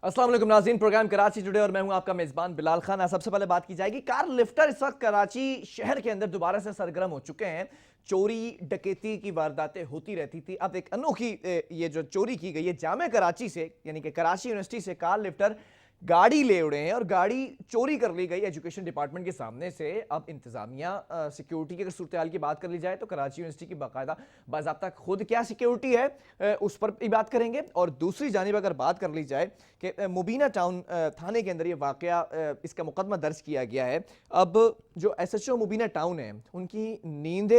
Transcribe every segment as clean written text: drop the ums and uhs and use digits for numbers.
अस्सलाम वालेकुम नाज़रीन, प्रोग्राम कराची टुडे और मैं हूं आपका मेज़बान बिलाल खान। आज सबसे पहले बात की जाएगी, कार लिफ्टर इस वक्त कराची शहर के अंदर दोबारा से सरगर्म हो चुके हैं। चोरी डकैती की वारदातें होती रहती थी, अब एक अनोखी ये जो चोरी की गई है जामे कराची से, यानी कि कराची यूनिवर्सिटी से कार लिफ्टर गाड़ी ले उड़े हैं और गाड़ी चोरी कर ली गई एजुकेशन डिपार्टमेंट के सामने से। अब इंतजामिया सिक्योरिटी की अगर सूरत हाल की बात कर ली जाए तो कराची यूनिवर्सिटी की बाकायदा बाज़ाब्ता खुद क्या सिक्योरिटी है उस पर भी बात करेंगे। और दूसरी जानिब अगर बात कर ली जाए कि मुबीना टाउन थाने के अंदर ये वाकया इसका मुकदमा दर्ज किया गया है। अब जो एसएचओ मुबीना टाउन है उनकी नींद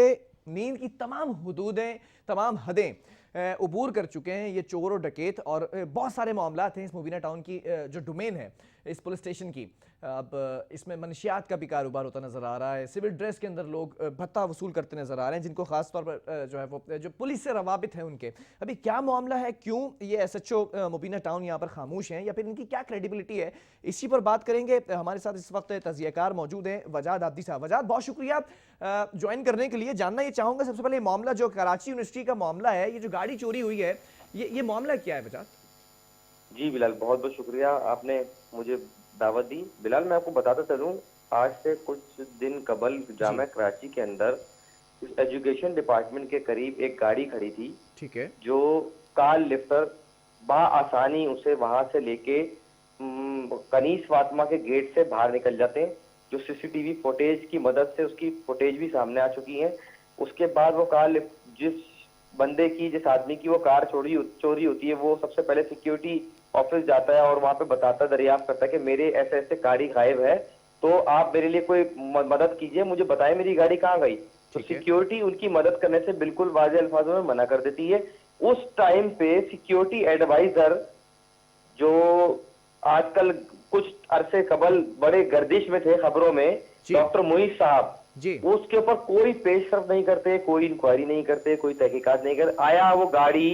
की तमाम हदूदें, तमाम हदें उबूर कर चुके हैं ये चोर और डकैत। और बहुत सारे मामलात हैं इस मुबीना टाउन की जो डोमेन है इस पुलिस स्टेशन की। अब इसमें मनशियात का भी कारोबार होता नजर आ रहा है, सिविल ड्रेस के अंदर लोग भत्ता वसूल करते नजर आ रहे हैं, जिनको खास तौर पर जो है वो जो पुलिस से रवाबित है उनके। अभी क्या मामला है, क्यों ये एसएचओ मुबीना टाउन यहाँ पर खामोश हैं, या फिर इनकी क्या क्रेडिबिलिटी है, इसी पर बात करेंगे। हमारे साथ इस वक्त तजियाकार मौजूद हैं वजाद आब्दी साहब। वजाद, बहुत शुक्रिया ज्वाइन करने के लिए। जानना ये चाहूंगा सबसे पहले मामला जो कराची यूनिवर्सिटी का मामला है, ये जो गाड़ी चोरी हुई है, ये मामला क्या है वजाद? जी बिलाल, बहुत बहुत शुक्रिया आपने मुझे दावत दी। बिलाल, मैं आपको बताता चलूं, आज से कुछ दिन कबल जामा कराची के अंदर इस एजुकेशन डिपार्टमेंट के करीब एक गाड़ी खड़ी थी। ठीक है। जो कार लिफ्टर आसानी उसे वहां से लेके कनीस फातिमा के गेट से बाहर निकल जाते हैं। जो सीसीटीवी फुटेज की मदद से उसकी फुटेज भी सामने आ चुकी है। उसके बाद वो कार जिस बंदे की, जिस आदमी की वो कार चोरी होती है, वो सबसे पहले सिक्योरिटी ऑफिस जाता है और वहां पे बताता, दरियाफ्त करता है कि मेरे ऐसे ऐसे गाड़ी गायब है, तो आप मेरे लिए कोई मदद कीजिए, मुझे बताएं मेरी गाड़ी कहाँ गई। तो सिक्योरिटी उनकी मदद करने से बिल्कुल वाज़ेह अल्फाजों में मना कर देती है। उस टाइम पे सिक्योरिटी एडवाइजर, जो आजकल कुछ अरसे कबल बड़े गर्दिश में थे खबरों में, डॉक्टर मोईज साहब, उसके ऊपर कोई पेशरफ नहीं करते, कोई इंक्वायरी नहीं करते, कोई तहकीकात नहीं करते। आया वो गाड़ी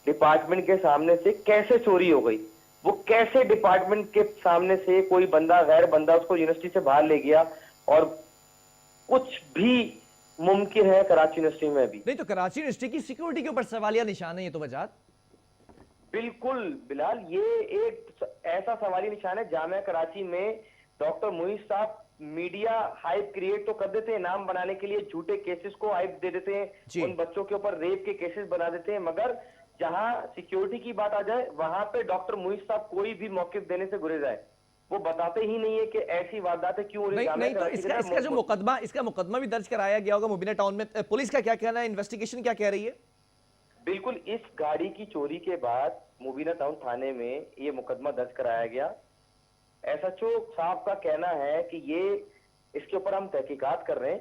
डिपार्टमेंट के सामने से कैसे चोरी हो गई, वो कैसे डिपार्टमेंट के सामने से कोई बंदा, गैर बंदा, उसको यूनिवर्सिटी से बाहर ले गया, और कुछ भी मुमकिन है कराची यूनिवर्सिटी में भी। नहीं तो कराची यूनिवर्सिटी की सिक्योरिटी के ऊपर सवालिया निशान है ये तो वजाद। बिल्कुल बिलाल, ये एक ऐसा सवाली निशान है। जामिया कराची में डॉक्टर मोईज साहब मीडिया हाइप क्रिएट तो कर देते हैं, नाम बनाने के लिए झूठे केसेस को हाइप दे देते हैं, उन बच्चों के ऊपर रेप के केसेस बना देते हैं, मगर जहां सिक्योरिटी की बात आ जाए वहां पे डॉक्टर मोईज साहब कोई भी मौकिफ देने से गुरेज आए। वो बताते ही नहीं है कि ऐसी वारदातें क्यों हो रही है। नहीं तो इसका जो मुकदमा भी दर्ज कराया गया होगा मुबीना टाउन में, पुलिस का क्या कहना है, इन्वेस्टिगेशन क्या कह रही है? बिल्कुल, इस गाड़ी की चोरी के बाद मुबीना टाउन थाने में ये मुकदमा दर्ज कराया गया। एसएचओ साहब का कहना है कि ये इसके ऊपर हम तहकीकात कर रहे हैं,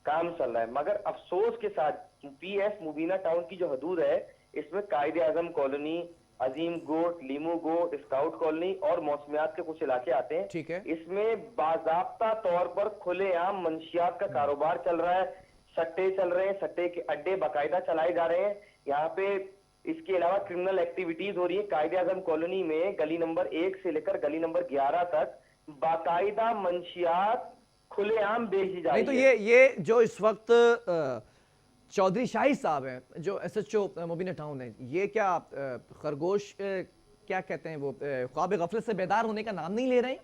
काम चल रहा है, मगर अफसोस के साथ पीएस मुबीना टाउन की जो हदूद है, इसमें कायदे आजम कॉलोनी, अजीम गोट, लीमू गोट, स्काउट कॉलोनी और मौसमियात के कुछ इलाके आते हैं। ठीक है। इसमें बाजाब्ता तौर पर खुलेआम मंशियात का कारोबार चल रहा है, सट्टे चल रहे हैं, सट्टे के अड्डे बाकायदा चलाए जा रहे हैं यहाँ पे। इसके अलावा क्रिमिनल एक्टिविटीज हो रही है। कायदे आजम कॉलोनी में गली नंबर 1 से लेकर गली नंबर 11 तक बाकायदा मंशियात खुलेआम बेची जा रही है। नहीं तो ये जो इस वक्त चौधरी शाहिद साहब हैं, जो एसएचओ मुबीना टाउन है, ये क्या खरगोश क्या कहते हैं वो, ख्वाब गफलत से बेदार होने का नाम नहीं ले रहे हैं?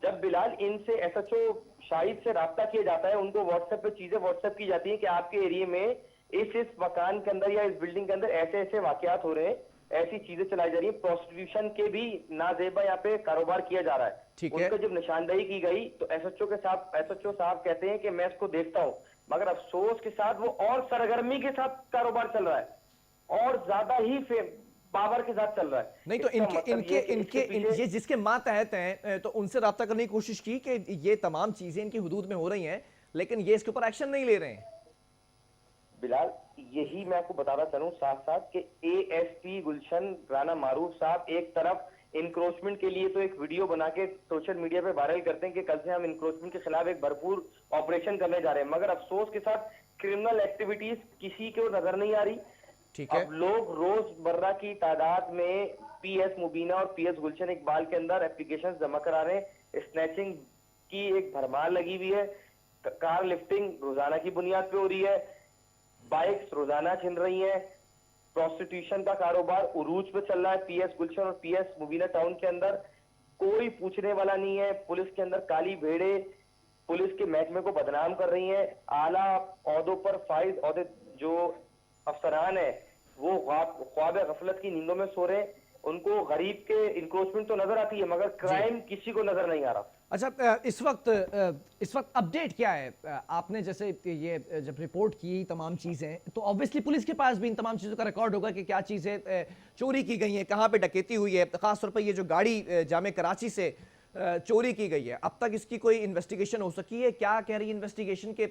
जब बिलाल इनसे एसएचओ शाहिद से राब्ता किया जाता है, उनको व्हाट्सएप पे चीजें व्हाट्सएप की जाती है कि आपके एरिया में इस मकान के अंदर या इस बिल्डिंग के अंदर ऐसे ऐसे वाकयात हो रहे हैं, ऐसी चीजें चलाई जा रही है, प्रोस्टिट्यूशन के भी नाजेबा यहाँ पे कारोबार किया जा रहा है। उनको जब निशानदेही की गई तो एसएचओ साहब कहते हैं कि मैं इसको देखता हूँ, मगर अफसोस के साथ वो और सरगर्मी के साथ कारोबार चल रहा है और ज्यादा ही पावर के साथ चल रहा है। नहीं तो इनके ये जिसके मातहत हैं तो उनसे राब्ता करने की कोशिश की कि ये तमाम चीजें इनकी हुदूद में हो रही हैं, लेकिन ये इसके ऊपर एक्शन नहीं ले रहे हैं। बिलाल, यही मैं आपको बताना चाहूँ साथ साथ कि एएसपी गुलशन राना मारूफ साहब एक तरफ इंक्रोचमेंट के लिए तो एक वीडियो बना के सोशल मीडिया पे वायरल करते हैं कि कल से हम इंक्रोचमेंट के खिलाफ एक भरपूर ऑपरेशन करने जा रहे हैं, मगर अफसोस के साथ क्रिमिनल एक्टिविटीज किसी को नजर नहीं आ रही। ठीक है। अब लोग रोजमर्रा की तादाद में पीएस मुबीना और पीएस गुलशन इकबाल के अंदर एप्लीकेशन जमा करा रहे हैं। स्नैचिंग की एक भरमार लगी हुई है, कार लिफ्टिंग रोजाना की बुनियाद पे हो रही है, बाइक्स रोजाना छिन रही हैं, प्रोस्टिट्यूशन का कारोबार उरूज पे चल रहा है पीएस गुलशन और पीएस मुबीना टाउन के अंदर। कोई पूछने वाला नहीं है। पुलिस के अंदर काली भेड़े पुलिस के महकमे को बदनाम कर रही हैं। आला ओहदों पर फाइज ओहदे जो अफसरान है वो ख्वाब गफलत की नींदों में सो रहे हैं। उनको गरीब के इंक्रोचमेंट तो नजर आती है मगर क्राइम किसी को नजर नहीं आ रहा। अच्छा, इस वक्त अपडेट क्या है? आपने जैसे ये जब रिपोर्ट की तमाम चीज़ें, तो ऑब्वियसली पुलिस के पास भी इन तमाम चीज़ों का रिकॉर्ड होगा कि क्या चीज़ें चोरी की गई हैं, कहाँ पे डकैती हुई है। खासतौर पर ये जो गाड़ी जामे कराची से चोरी की गई है, अब तक इसकी कोई इन्वेस्टिगेशन हो सकी है? क्या कह रही है इन्वेस्टिगेशन के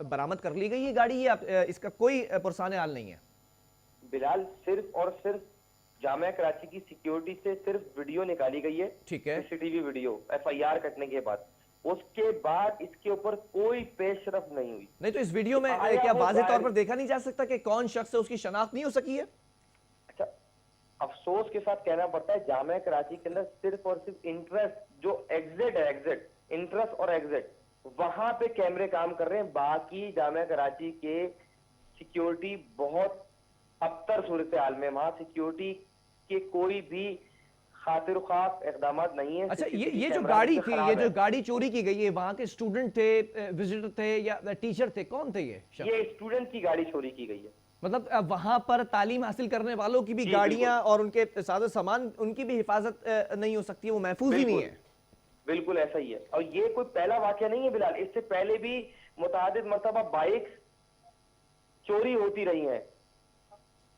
बरामद कर ली गई है गाड़ी, या इसका कोई पुरसाने हाल नहीं है? बिलाल, सिर्फ और सिर्फ जामिया कराची की सिक्योरिटी से सिर्फ वीडियो निकाली गई है। ठीक है। सीसीटीवी वीडियो एफआईआर कटने के बाद, उसके बाद इसके ऊपर कोई पेशरफ नहीं हुई। नहीं तो इस वीडियो में क्या वाज़ेह तौर पर देखा नहीं जा सकता कि कौन शख्स है, उसकी शनाख्त नहीं हो सकी है? अच्छा, अफसोस के साथ कहना पड़ता है जामिया कराची के अंदर सिर्फ और सिर्फ इंटरेस्ट जो एग्जिट है, एग्जिट इंटरेस्ट और एग्जिट, वहां पे कैमरे काम कर रहे हैं। बाकी जामिया कराची के सिक्योरिटी बहुत अबतर सूरत हाल में, वहां सिक्योरिटी के कोई भी खातिर खास इकदाम नहीं है। अच्छा, ये जो गाड़ी थी, ये जो गाड़ी चोरी की गई है, वहां के स्टूडेंट थे, विजिटर थे या टीचर थे, कौन थे ये शख्स? ये स्टूडेंट की गाड़ी चोरी की गई है। मतलब वहां पर तालीम हासिल करने वालों की भी गाड़ियां और उनके साजो सामान, उनकी भी हिफाजत नहीं हो सकती, वो महफूज ही नहीं है। बिल्कुल ऐसा ही है। और ये कोई पहला वाकया नहीं है बिलाल, इससे पहले भी मुतादिद मरतबा बाइक चोरी होती रही हैं।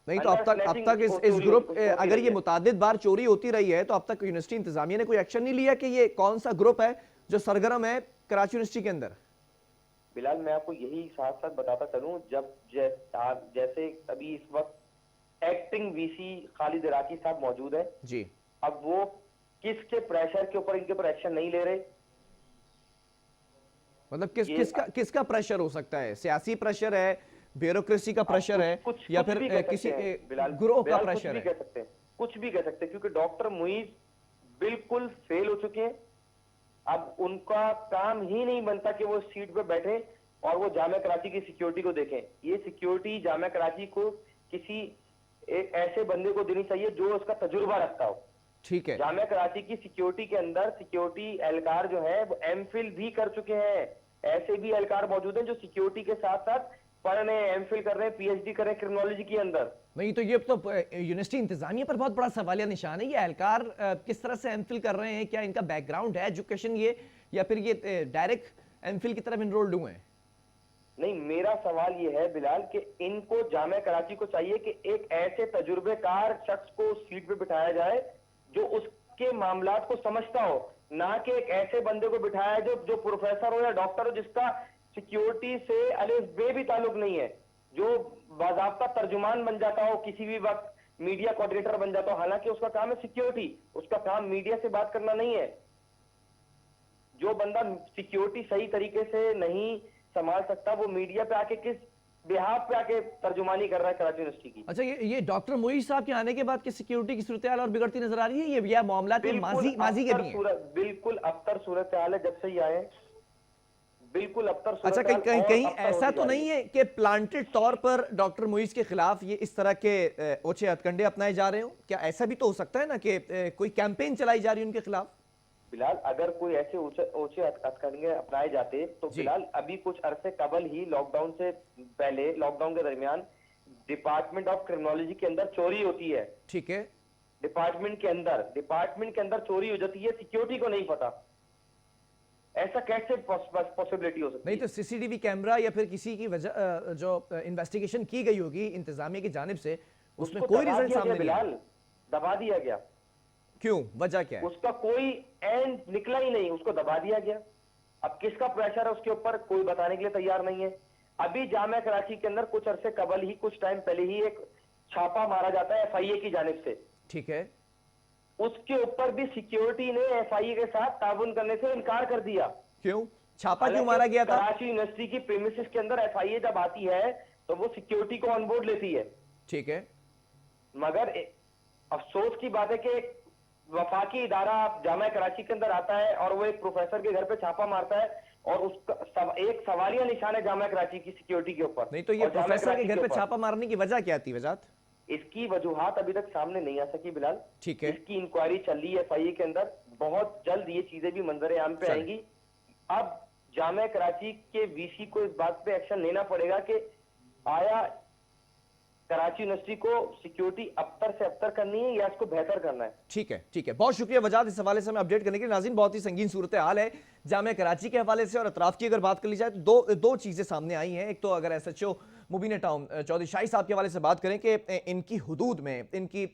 नहीं तो अब तक इस ग्रुप, अगर ये मुतादिद बार चोरी होती रही है, तो अब तक यूनिवर्सिटी इंतजामिया ने कोई एक्शन नहीं लिया कि ये कौन सा ग्रुप है जो सरगर्म है कराची यूनिवर्सिटी के अंदर? बिलाल, मैं आपको यही साथ साथ बताता चलूं, जब जैसे अभी इस वक्त एक्टिंग वीसी खालिद इराकी साहब मौजूद है जी, अब वो किसके प्रेशर के ऊपर इनके ऊपर एक्शन नहीं ले रहे? मतलब किसका प्रेशर हो सकता है? सियासी प्रेशर है, ब्यूरोक्रेसी का प्रेशर है, या फिर किसी ग्रोह का प्रेशर है? कुछ भी कह सकते हैं क्योंकि डॉक्टर मुईज बिल्कुल फेल हो चुके हैं। अब उनका काम ही नहीं बनता कि वो सीट पे बैठे और वो जामिया कराची की सिक्योरिटी को देखें। ये सिक्योरिटी जामिया कराची को किसी एक ऐसे बंदे को देनी चाहिए जो उसका तजुर्बा रखता हो। ठीक है। जामिया कराची की सिक्योरिटी के अंदर सिक्योरिटी एहलकार जो है वो एमफिल भी कर चुके हैं। ऐसे भी एहलकार मौजूद हैं जो सिक्योरिटी के साथ साथ पढ़ रहे हैं, एमफिल कर रहे हैं, पीएचडी कर रहे हैं क्रिमिनोलॉजी के अंदर। नहीं तो ये तो यूनिवर्सिटी इंतजामिया पर बहुत बड़ा सवालिया निशान है। ये एहलकार किस तरह से एमफिल कर रहे हैं? क्या इनका बैकग्राउंड है एजुकेशन ये, या फिर ये डायरेक्ट एमफिल की तरफ इनरोल्ड हुए हैं? नहीं, मेरा सवाल ये है बिलाल कि इनको जामिया कराची को चाहिए कि एक ऐसे तजुर्बेकार शख्स को सीट पे बिठाया जाए जो उसके मामलात को समझता हो, ना कि एक ऐसे बंदे को बिठाया जो प्रोफेसर हो या डॉक्टर हो जिसका सिक्योरिटी से अलिफ बे भी ताल्लुक नहीं है, जो बाज़ाब्ता तर्जुमान बन जाता हो, किसी भी वक्त मीडिया कोऑर्डिनेटर बन जाता हो। हालांकि उसका काम है सिक्योरिटी, उसका काम मीडिया से बात करना नहीं है। जो बंदा सिक्योरिटी सही तरीके से नहीं संभाल सकता वो मीडिया पे आके किस बिहाफ पे आके तर्जुमानी कर रहा है कराची यूनिवर्सिटी की। अच्छा, ये डॉक्टर मुईज साहब के आने के बाद की सिक्योरिटी की सूरत हाल और बिगड़ती नजर आ रही है? ये मामला माजी के भी हैं? बिल्कुल अबतर सूरत हाल है जब से ये आए, बिल्कुल अबतर सूरत हाल। अच्छा, कहीं ऐसा तो नहीं है कि प्लांटेड तौर पर डॉक्टर मुईज के खिलाफ ये इस तरह के ओछे हथकंडे अपनाए जा रहे हो? क्या ऐसा भी तो हो सकता है ना कि कोई कैंपेन चलाई जा रही है उनके खिलाफ? बिलाल, अगर कोई ऐसे ऊंचे हथकंडे अपनाए जाते तो बिलाल अभी कुछ अरसे कबल ही लॉकडाउन से पहले, लॉकडाउन के दरमियान डिपार्टमेंट ऑफ क्रिमिनोलॉजी के अंदर चोरी होती है। ठीक है। डिपार्टमेंट के अंदर चोरी हो जाती है, सिक्योरिटी को नहीं पता। ऐसा कैसे पॉसिबिलिटी हो सकती है? नहीं तो सीसीटीवी कैमरा या फिर किसी की वजह जो इन्वेस्टिगेशन की गई होगी इंतजामिया की जानिब से, उसमें कोई रिजल्ट सामने नहीं आया? दबा दिया गया। क्यों? वजह क्या है? उसका कोई एंड निकला ही नहीं, उसको दबा दिया गया। अब किसका प्रेशर है उसके ऊपर कोई बताने के लिए तैयार नहीं है। अभी जामिया कराची के अंदर कुछ अरसे कबल ही, कुछ टाइम पहले ही एक छापा मारा जाता है एफआईए की जानिब से। ठीक है। उसके ऊपर भी सिक्योरिटी ने एफआईए के साथ ताउन करने से इनकार कर दिया। क्यों? छापा क्यों मारा गया था? कराची यूनिवर्सिटी की प्रीमिसेस के अंदर एफआईए जब आती है तो वो सिक्योरिटी को ऑनबोर्ड लेती है। ठीक है। मगर अफसोस की बात है कि वफाकी इदारा जामिया कराची के अंदर आता है और वो एक प्रोफेसर के घर पे छापा मारता है और उसका एक सवालिया निशान है जामिया कराची की सिक्योरिटी के ऊपर। नहीं तो ये और जामिया प्रोफेसर के कराची घर पे ऊपर छापा मारने की वजह क्या थी वजात? इसकी वजूहात अभी तक सामने नहीं आ सकी बिलाल। ठीक है, इसकी इंक्वायरी चल रही है एफआईए के अंदर। बहुत जल्द ये चीजें भी मंजर आम पे चले। आएंगी। अब जामिया कराची के वीसी को इस बात पे एक्शन लेना पड़ेगा कि आया कराची यूनिवर्सिटी को सिक्योरिटी अबतर से अबतर करनी है या इसको बेहतर करना है। ठीक है, ठीक है, बहुत शुक्रिया वजाद इस हवाले से हमें अपडेट करने के लिए। नाज़रीन, बहुत ही संगीन सूरत हाल है जामिया कराची के हवाले से और अतराफ की अगर बात कर ली जाए तो दो चीज़ें सामने आई हैं। एक तो अगर एसएचओ मुबीन टाउन चौधरी शाही साहब के हवाले से बात करें कि इनकी हुदूद में, इनकी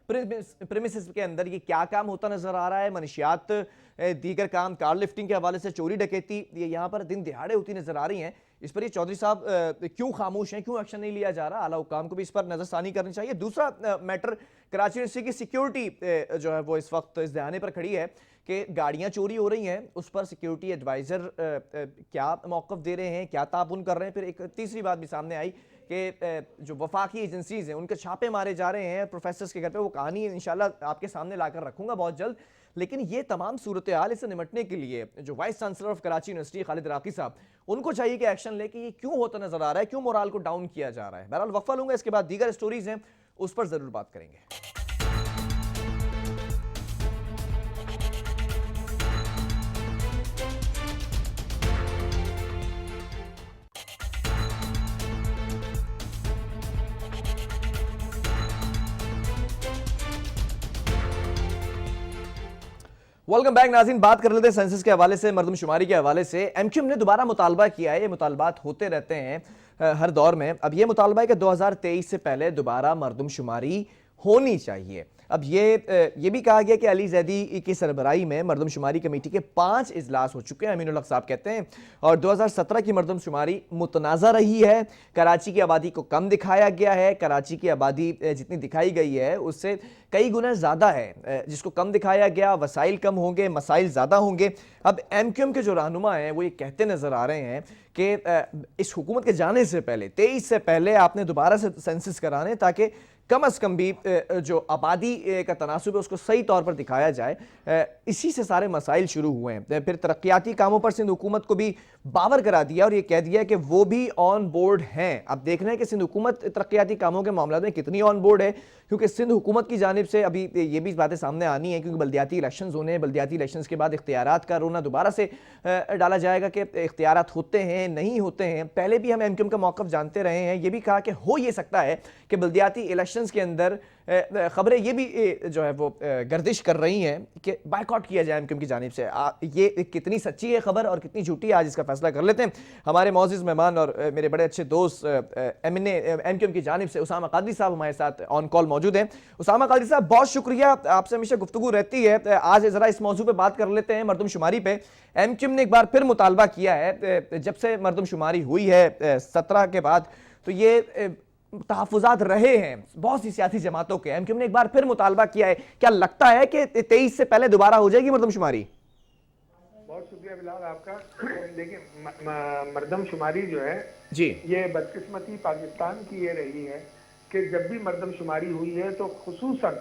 प्रेमिसेस के अंदर ये क्या काम होता नजर आ रहा है, मनशियात, दीगर काम, कार लिफ्टिंग के हवाले से चोरी डकैती ये यहाँ पर दिन दिहाड़े होती नजर आ रही हैं। इस पर ये चौधरी साहब क्यों खामोश हैं, क्यों एक्शन नहीं लिया जा रहा? आला हुक्काम को भी इस पर नजरसानी करनी चाहिए। दूसरा मैटर, कराची यूनिवर्सिटी की सिक्योरिटी जो है वो इस वक्त इस दहाने पर खड़ी है कि गाड़ियां चोरी हो रही हैं, उस पर सिक्योरिटी एडवाइजर क्या मौक़िफ़ दे रहे हैं, क्या ताउन कर रहे हैं। फिर एक तीसरी बात भी सामने आई कि जो वफाकी एजेंसीज हैं उनके छापे मारे जा रहे हैं प्रोफेसर्स के घर पे। वो कहानी इंशाल्लाह आपके सामने लाकर रखूंगा बहुत जल्द। लेकिन ये तमाम सूरत हाल इससे निपटने के लिए जो vice chancellor of Karachi university Khalid Raki साहब, उनको चाहिए कि एक्शन ले कि ये क्यों होता नजर आ रहा है, क्यों मोराल को डाउन किया जा रहा है। बहरहाल वक्फा लूंगा, इसके बाद दीगर स्टोरीज हैं उस पर जरूर बात करेंगे। वेलकम बैक नाज़रीन, बात कर लेते हैं सेंसस के हवाले से, मरदमशुमारी के हवाले से। एमक्यूएम ने दोबारा मुतालबा किया है, ये मुतालबात होते रहते हैं हर दौर में। अब ये मुतालबा है कि 2023 से पहले दोबारा मरदमशुमारी होनी चाहिए। अब ये भी कहा गया कि अली जैदी की सरबराही में मरदमशुमारी कमेटी के 5 इजलास हो चुके हैं, अमीनुल हक साहब कहते हैं। और 2017 की मरदमशुमारी मुतनाज़ा रही है। कराची की आबादी को कम दिखाया गया है, कराची की आबादी जितनी दिखाई गई है उससे कई गुना ज़्यादा है। जिसको कम दिखाया गया, वसाइल कम होंगे, मसाइल ज़्यादा होंगे। अब एमक्यूएम के जो रहनुमा हैं वो ये कहते नज़र आ रहे हैं कि इस हुकूमत के जाने से पहले, 23 से पहले आपने दोबारा से सेंसस कराने ताकि कम अज़ कम भी जो आबादी का तनासुब है उसको सही तौर पर दिखाया जाए। इसी से सारे मसाइल शुरू हुए हैं। फिर तरक्याती कामों पर सिंध हुकूमत को भी बावर करा दिया और ये कह दिया कि वो भी ऑन बोर्ड हैं। अब देख रहे हैं कि सिंध हुकूमत तरक्याती कामों के मामले में कितनी ऑन बोर्ड है, क्योंकि सिंध हुकूमत की जानिब से अभी ये भी बातें सामने आनी है, क्योंकि बल्दियाती इलेक्शंस होने हैं। बल्दियाती इलेक्शंस के बाद इख्तियारात का रोना दोबारा से डाला जाएगा कि इख्तियारात होते हैं नहीं होते हैं। पहले भी हम एमक्यूएम का मौक़िफ़ जानते रहे हैं, ये भी कहा कि हो ये सकता है कि बल्दियाती इलेक्शंस के अंदर खबरें ये भी जो है वो गर्दिश कर रही हैं कि बायकॉट किया जाए एमक्यूएम की जानिब से। ये कितनी सच्ची है खबर और कितनी झूठी है, आज इसका फैसला कर लेते हैं। हमारे मौजूद मेहमान और मेरे बड़े अच्छे दोस्त एमक्यूएम की जानिब से उसामा कादरी साहब हमारे साथ ऑन कॉल मौजूद हैं। उसामा कादरी साहब, बहुत शुक्रिया, आपसे हमेशा गुफ्तगू रहती है। आज ज़रा इस मौजू पर बात कर लेते हैं। मरदमशुमारी पे एमक्यूएम ने एक बार फिर मुतालबा किया है। जब से मरदमशुमारी हुई है 17 के बाद, तो ये तहफ़्फ़ुज़ात रहे हैं बहुत सी सियासी जमातों के। एमक्यूएम ने एक बार फिर मुतालबा किया है, क्या लगता है कि 23 से पहले दोबारा हो जाएगी मरदमशुमारी? बहुत शुक्रिया बिलाल आपका। देखिए, मरदमशुमारी जो है जी, ये बदकिस्मती पाकिस्तान की ये रही है कि जब भी मरदमशुमारी हुई है तो खुसूसन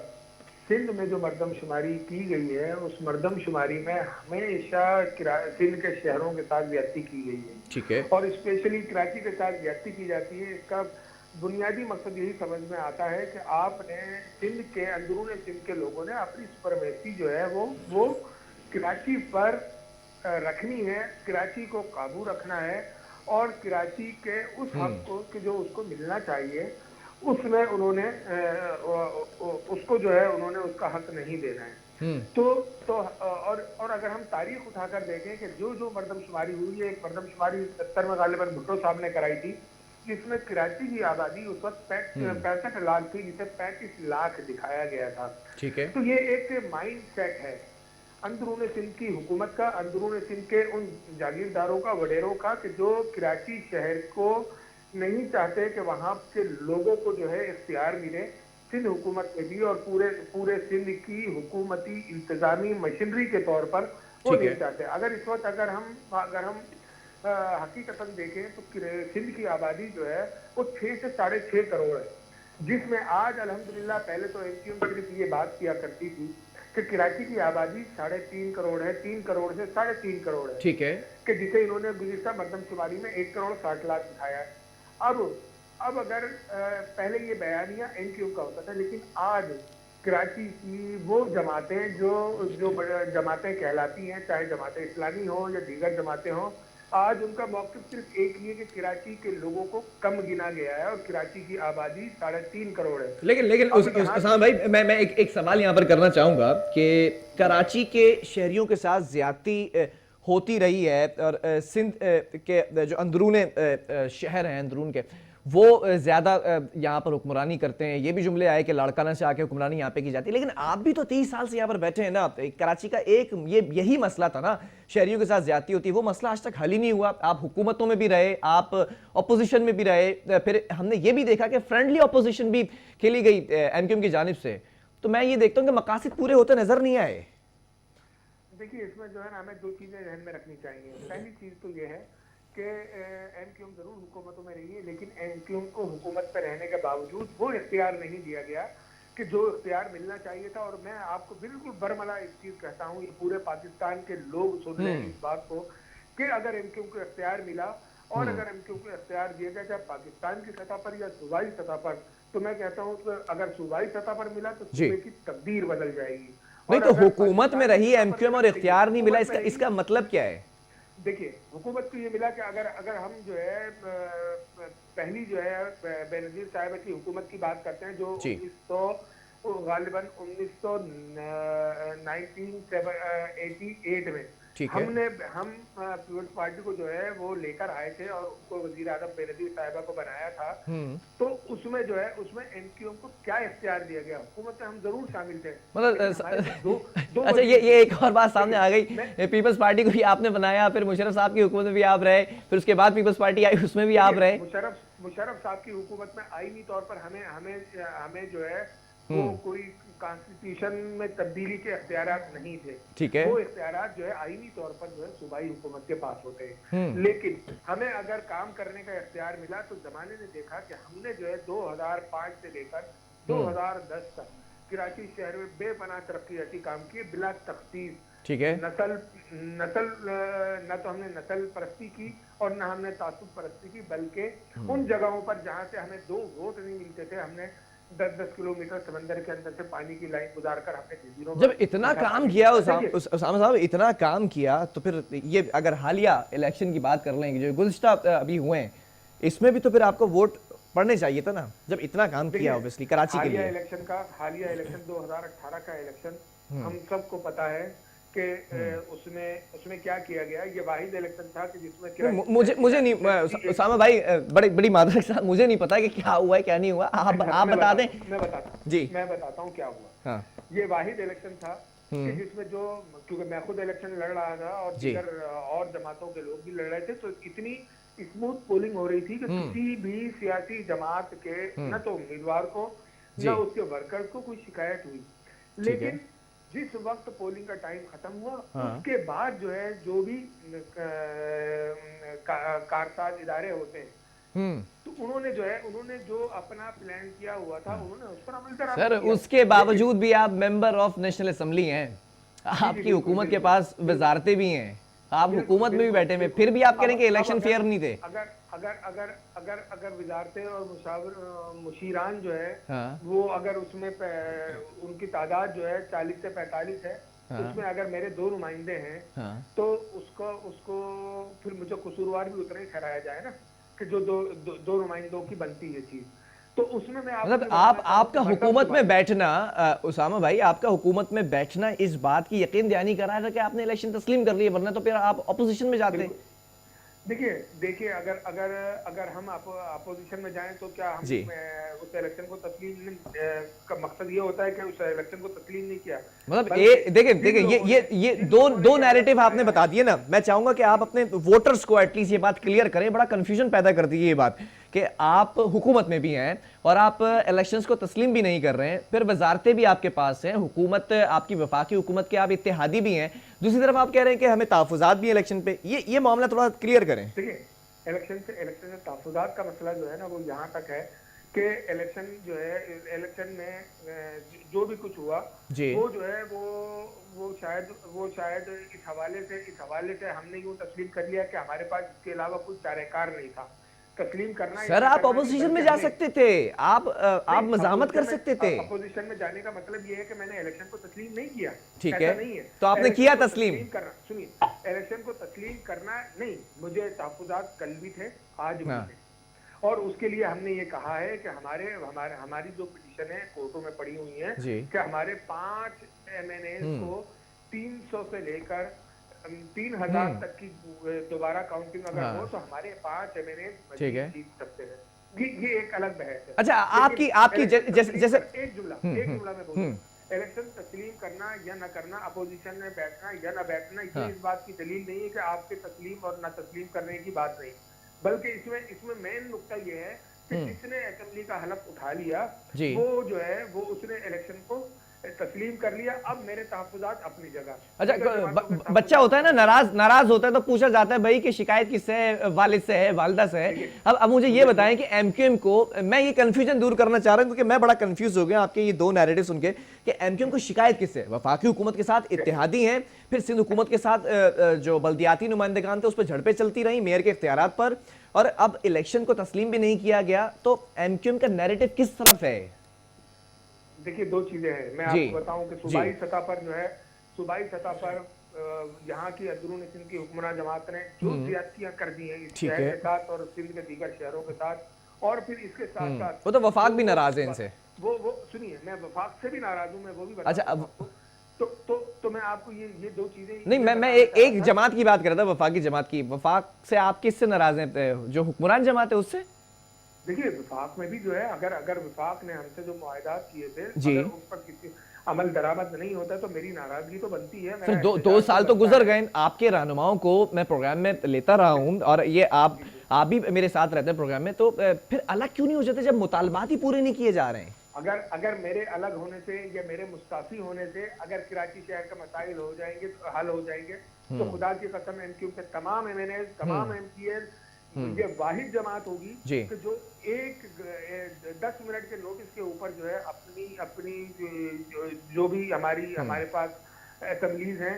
सिंध में जो मरदमशुमारी की गई है उस मरदमशुमारी में हमेशा सिंध के शहरों के साथ ज्यादती की गई है। ठीक है। और स्पेशली कराची के साथ ज्यादती की जाती है। इसका बुनियादी मकसद यही समझ में आता है कि आपने सिंध के अंदरून सिंध के लोगों ने अपनी सुपरमेसी जो है वो कराची पर रखनी है, कराची को काबू रखना है और कराची के उस हक को कि जो उसको मिलना चाहिए उसमें उन्होंने उसको जो है उन्होंने उसका हक नहीं देना है। तो और अगर हम तारीख उठाकर देखें कि जो मरदमशुमारी हुई है, एक मरदमशुमारी 70 में गालिबन भुट्टो साहब ने कराई थी जिसमें कराची की आबादी उस वक्त 65 लाख थी, जिसे 35 लाख दिखाया गया था। ठीक है। तो ये एक माइंड सेट है अंदरून सिंध की हुकूमत का, अंदरून सिंध के उन जागीरदारों का, वडेरों का, कि जो कराची शहर को नहीं चाहते कि वहां के लोगों को जो है इख्तियार मिले सिंध हुकूमत में भी, और पूरे सिंध की हुकूमती इंतजामी मशीनरी के तौर पर वो नहीं चाहते। अगर इस वक्त अगर हम हकीकतन देखें तो सिंध की आबादी जो है वो 6 से 6.5 करोड़ है, जिसमें आज अल्हम्दुलिल्लाह, पहले तो एमक्यूएम सिर्फ ये बात किया करती थी कि कराची की आबादी 3.5 करोड़ है, 3 करोड़ से 3.5 करोड़ है, ठीक है। कि जिसे इन्होंने गुज़िश्ता मरदमशुमारी में 1 करोड़ 60 लाख दिखाया है। अब अगर पहले ये बयानिया एनक्यू का होता था, लेकिन आज कराची की वो जमातें जो जो जमातें कहलाती हैं, चाहे जमातें इस्लामी हो या दीगर जमातें हों, आज उनका मौक़िफ़ सिर्फ एक ही है कि कराची के लोगों को कम गिना गया है और कराची की आबादी 3.5 करोड़ है। लेकिन लेकिन उसामा भाई, मैं एक सवाल यहाँ पर करना चाहूँगा कि कराची के शहरियों के साथ ज्यादती होती रही है और सिंध के जो अंदरूने शहर हैं, अंदरून के, वो ज़्यादा यहाँ पर हुक्मरानी करते हैं। ये भी जुमले आए कि लाड़काना से आके हुक्मरानी यहाँ पे की जाती है। लेकिन आप भी तो 30 साल से यहाँ पर बैठे हैं ना। कराची का एक यही मसला था ना, शहरियों के साथ ज्यादती होती है, वो मसला आज तक हल ही नहीं हुआ। आप हुकूमतों में भी रहे, आप अपोजिशन में भी रहे, फिर हमने ये भी देखा कि फ्रेंडली अपोजिशन भी खेली गई एमक्यूएम की जानिब से। तो मैं ये देखता हूँ कि मकासद पूरे होते नजर नहीं आए। देखिए, इसमें जो है ना, हमें दो चीजें ध्यान में रखनी चाहिए। पहली चीज तो ये है कि एमक्यूएम जरूर हुकूमतों में रही है, लेकिन एमक्यूएम को हुकूमत पर रहने के बावजूद वो इख्तियार नहीं दिया गया कि जो इख्तियार मिलना चाहिए था। और मैं आपको बिल्कुल बरमला एक चीज कहता हूँ, ये पूरे पाकिस्तान के लोग सुन लें इस बात को, कि अगर एमक्यूएम को इख्तियार मिला और अगर एमक्यूएम को इख्तियार दिया गया चाहे पाकिस्तान की सतह पर या सूबाई सतह पर, तो मैं कहता हूँ कि अगर सूबाई सतह पर मिला तो सूबे की तकदीर बदल जाएगी। नहीं तो हुकूमत में रही एमक्यूएम और इख्तियार नहीं मिला, इसका मतलब क्या है? देखिए, हुकूमत को ये मिला कि अगर हम जो है पहली जो है बेनजीर साहिबा की हुकूमत की बात करते हैं, जो 1988 में हम पीपल्स पार्टी को जो है वो लेकर आए थे और उनको वजीर आजम बेनजीर साहिबा को बनाया था। तो उसमें जो है उसमें एमक्यूएम को क्या इख्तियार दिया गया? हुकूमत में हम जरूर शामिल थे, मतलब अच्छा, ये एक और बात सामने आ गई। पीपल्स पार्टी को भी आपने बनाया, फिर मुशर्रफ साहब की हुकूमत में भी आप रहे, फिर उसके बाद पीपल्स पार्टी आई, उसमें भी आप रहे। मुशर्रफ साहब की हुकूमत में आईनी तौर पर हमें जो है वो कोई कॉन्स्टिट्यूशन में तब्दीली के इख्तियारात नहीं थे। ठीक है, वो इख्तियारात जो है आईनी तौर पर जो है सूबाई हुकूमत के पास होते हैं। लेकिन हमें अगर काम करने का इख्तियार मिला तो जमाने ने देखा कि हमने जो है 2005 से लेकर 2010 तक कराची शहर में बेपनाह तरक्की काम किए बिला तख्तीस। ठीक है, न तो हमने नस्ल परस्ती की और न हमने तासुब परस्ती की, बल्कि उन जगहों पर जहां से हमें 2 वोट नहीं मिलते थे, हमने 10-10 किलोमीटर समंदर के अंदर से पानी की लाइन गुजार कर अपने जजीरों में। जब इतना काम किया उसामा साहब, इतना काम किया, तो फिर ये अगर हालिया इलेक्शन की बात कर लेंगे जो गुज़िश्ता अभी हुए हैं, इसमें भी तो फिर आपको वोट पड़ने चाहिए था ना, जब इतना काम किया ऑब्वियसली कराची के लिए। हालिया इलेक्शन 2018 का इलेक्शन हम सबको पता है कि उसमें क्या किया गया। ये वाहिद इलेक्शन था कि जिसमें मुझे नहीं, उसामा भाई, बड़ी मादर के साथ मुझे नहीं पता कि क्या हुआ है क्या नहीं हुआ, आप बता दें। मैं बताता हूँ क्या हुआ। ये वाहिद इलेक्शन था कि जिसमें जो, क्योंकि मैं खुद इलेक्शन लड़ रहा था और दीगर और जमातों के लोग भी लड़ रहे थे, तो इतनी स्मूथ पोलिंग हो रही थी कि किसी भी सियासी जमात के न तो उम्मीदवार को न उसके वर्कर्स को कोई शिकायत हुई। लेकिन जिस वक्त पोलिंग का टाइम खत्म हुआ, उसके बाद जो है जो भी कारसाज इदारे होते हैं, तो उन्होंने जो अपना प्लान किया हुआ था उन्होंने उस पर अमल करा। सर, उसके बावजूद भी आप मेंबर ऑफ नेशनल असेंबली हैं, आपकी हुकूमत के पास वजारतें भी हैं, आप हुकूमत में भी बैठे हुए, फिर भी आप कह रहे हैं कि इलेक्शन फेयर नहीं थे। अगर वजारतें और मुशीरान जो है वो अगर उसमें उनकी तादाद जो है 40 से 45 है, उसमें अगर मेरे 2 नुमाइंदे हैं, तो उसको फिर मुझे कसूरवार भी उतना ही ठहराया जाए ना, कि जो दो नुमाइंदों की बनती है चीज। तो उसमें मैं मतलब आपका हुकूमत में बैठना, उसामा भाई, आपका हुकूमत में बैठना इस बात की यकीन दहानी करा था कि आपने इलेक्शन तस्लीम कर लिया, वरना तो फिर आप अपोजिशन में जाते। देखिए अगर हम अपोजिशन में जाएं तो क्या हम उस इलेक्शन को तस्लीम का मकसद ये होता है कि उस इलेक्शन को तस्लीम नहीं किया? मतलब देखिए ये दो नैरेटिव आपने बता दिए ना। मैं चाहूंगा कि आप अपने वोटर्स को एटलीस्ट ये बात क्लियर करें, बड़ा कंफ्यूजन पैदा कर दी ये बात कि आप हुकूमत में भी हैं और आप इलेक्शंस को तस्लीम भी नहीं कर रहे हैं, फिर वजारतें भी आपके पास हैं, हुकूमत आपकी वफाकी हुकूमत के आप इत्तेहादी भी हैं, दूसरी तरफ आप कह रहे हैं कि हमें तहफ़्फ़ुज़ात भी इलेक्शन पे। ये मामला थोड़ा क्लियर करें। देखिए, इलेक्शन से तहफ़्फ़ुज़ात का मसला जो है ना वो यहाँ तक है कि इलेक्शन जो है, इलेक्शन में जो भी कुछ हुआ जी। वो जो है वो शायद इस हवाले से हमने यूं तस्लीम कर लिया कि हमारे पास इसके अलावा कुछ चारेकार नहीं था। तस्लीम करना या सर नहीं आप करना नहीं, ऑपोजिशन में बल्कि जा हमने सकते थे, आप मजामत कर अपोजिशन सकते थे। में, अपोजिशन में जाने का मतलब ये है कि मैंने इलेक्शन को तस्लीम नहीं किया, ठीक ऐसा है, नहीं है। तो आपने इलेक्शन किया को तस्लीम। करना, सुनिए, इलेक्शन को तस्लीम करना नहीं, मुझे तहफ्फुज़ात कल भी थे, आज भी हाँ। थे, और उसके लिए हमने ये कहा है कि हमारी जो पिटीशन है कोर्टों में पड़ी हुई है जी। कि हमारे 5 MNAs को 300 से लेकर 3000 तक की दोबारा काउंटिंग अगर हाँ। हो तो हमारे 5 MNAs ठीक है। मजीद जीत सकते हैं। ये एक अलग बहस है। अच्छा, लेकिन आपकी इलेक्शन जैसे तस्लीम जैसे एक जुमला मैं बोलूं, इलेक्शन तस्लीम करना या न करना, अपोजिशन में बैठना या न बैठना, ये हाँ। इस बात की दलील नहीं है कि आपके तस्लीम और न तस्लीम करने की बात नहीं, बल्कि इसमें मेन नुक्ता ये है कि जिसने असेंबली का हलफ उठा लिया जी। वो जो है वो उसने इलेक्शन को तस्लीम कर लिया। अब मेरे तहफ्फुज़ात अपनी जगह। अच्छा, मगर जमातों के तहफ्फुज़ात बच्चा होता है ना, नाराज होता है तो पूछा जाता है भाई कि शिकायत किससे है, वालिद से है, वालिदा से है। अब मुझे ये बताएं कि एमक्यूएम को, मैं ये कंफ्यूजन दूर करना चाह रहा हूं क्योंकि मैं बड़ा कंफ्यूज हो गया आपके ये दो नैरेटिव सुन के कि एमक्यूएम को शिकायत किससे है? वफाकी हुकूमत के साथ इत्तेहादी हैं, फिर सिंध हुकूमत के साथ जो बल्दियाती नुमाइंदगान थे उस पर झड़पें चलती रही मेयर के इख्तियारात पर, और अब इलेक्शन को तस्लीम भी नहीं किया गया, तो एमक्यूएम का नैरेटिव किस तरफ है? देखिए, दो चीजें हैं। मैं जी। आपको बताऊं कि सूबाई सतह पर जो है, सूबाई सतह पर यहाँ की अंदरून सिंध की हुक्मरान जमात ने जो ज्यादतियां कर दी हैं इस ठीक शहर है। के साथ और सिंध के दीगर शहरों के साथ, और फिर इसके साथ साथ वो तो वफाक भी नाराज है इनसे। वो सुनिए, मैं वफाक से भी नाराज हूँ, मैं वो भी बता अच्छा, दूं अब आपको। तो मैं आपको ये दो चीजें नहीं, मैं एक जमात की बात कर रहा था, वफाकी जमात की। वफाक से आप किससे नाराज हैं? जो हुक्मरान जमात है उससे? देखिए, विफाक में भी जो है, अगर विफाक ने हमसे जो मुआहदात किए थे, जी। अगर उस पर किसी अमल दरामद नहीं होता तो मेरी नाराजगी तो बनती है। फिर मेरा दो साल तो बनता गुजर है। गए, आपके रहनुमाओं को मैं प्रोग्राम में लेता रहा हूं, और ये आप भी मेरे साथ रहते हैं प्रोग्राम में, तो फिर अलग क्यों नहीं हो जाते जब मुतालबात ही पूरे नहीं किए जा रहे हैं? अगर मेरे अलग होने से या मेरे मुस्ताफी होने से अगर कराची शहर का मसाइल हो जाएंगे, हल हो जाएंगे, तो खुदा की कसम एमक्यू के तमाम MNAs, तमाम MPs, ये वाहिद जमात होगी जी। कि जो 10 मिनट के नोटिस के ऊपर जो है अपनी जो भी हमारे पास असेंबलीज हैं,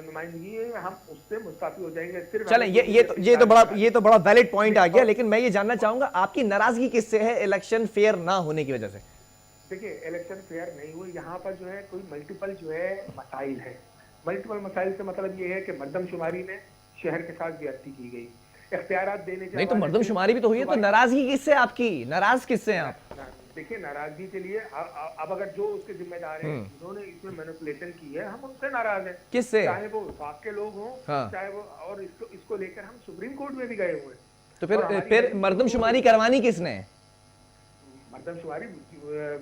नुमाइंदगी है, हम उससे मुस्ताफी हो जाएंगे। सिर्फ चलें, ये तो बड़ा वैलिड पॉइंट आ गया, लेकिन मैं ये जानना चाहूंगा आपकी नाराजगी किससे है इलेक्शन फेयर ना होने की वजह से? देखिए, इलेक्शन फेयर नहीं हुए, यहाँ पर जो है कोई मल्टीपल जो है मसाइल है। मल्टीपल मसाइल से मतलब ये है कि मर्दमशुमारी में शहर के साथ ज्यादती की गई, इख्तियारात देने के नहीं, तो मर्दमशुमारी भी तो हुई है, तो नाराजगी किससे आपकी? नाराज किससे हैं आप? देखिए, नाराजगी के लिए अब अगर जो उसके जिम्मेदार हैं, जिन्होंने इसमें मैनिपुलेशन की है, हम उनसे नाराज हैं। किससे? चाहे वो वफाक के लोग हों, हाँ। चाहे वो, और इसको लेकर हम सुप्रीम कोर्ट में भी गए हुए हैं। तो फिर मर्दमशुमारी करवानी किसने? मर्दमशुमारी